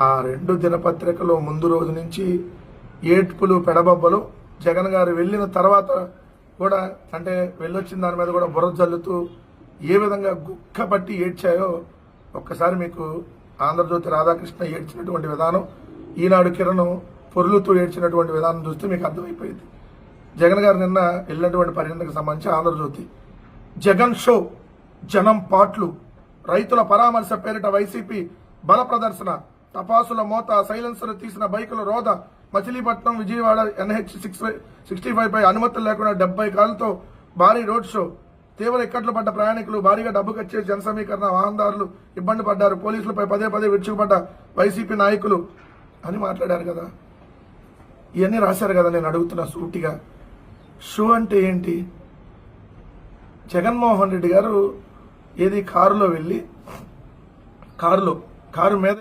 ఆ 2 దినపత్రికలు ముందు రోజు నుంచి ఏడ్పులు పెడబొబ్బలు. జగన్ గారు వెళ్ళిన తర్వాత కూడా అంటే వెళ్ళొచ్చిన దాని మీద కూడా బురద జల్లుతూ ఏ విధంగా గుక్క పట్టి ఏడ్చాయో ఒక్కసారి మీకు ఆంధ్రజ్యోతి రాధాకృష్ణ ఏడ్చినటువంటి విధానం, ఈనాడు కిరణ్ పొర్లుతూ ఏడ్చినటువంటి విధానం చూస్తే మీకు అర్థమైపోయింది. జగన్ గారు నిన్న వెళ్ళినటువంటి పర్యటనకు సంబంధించి ఆంధ్రజ్యోతి జగన్ షో, జనం పాట్లు, రైతుల పరామర్శ పేరిట వైసీపీ బల ప్రదర్శన, టపాసుల మోత, సైలెన్సర్ తీసిన బైకుల రోద, మచిలీపట్నం విజయవాడ NH 65 పై అనుమతులు లేకుండా 70 కార్లతో భారీ రోడ్ షో, తీవ్ర ఇక్కట్లు పడ్డ ప్రయాణికులు, భారీగా డబ్బు ఖర్చు జన సమీకరణ, వాహనదారులు ఇబ్బంది పడ్డారు, పోలీసులపై పదే విరుచుకుపడ్డ వైసీపీ నాయకులు అని మాట్లాడారు కదా. ఇవన్నీ రాశారు కదా. నేను అడుగుతున్నా సూటిగా, షో అంటే ఏంటి? జగన్మోహన్ రెడ్డి గారు ఏది కారులో వెళ్ళి కారు మీద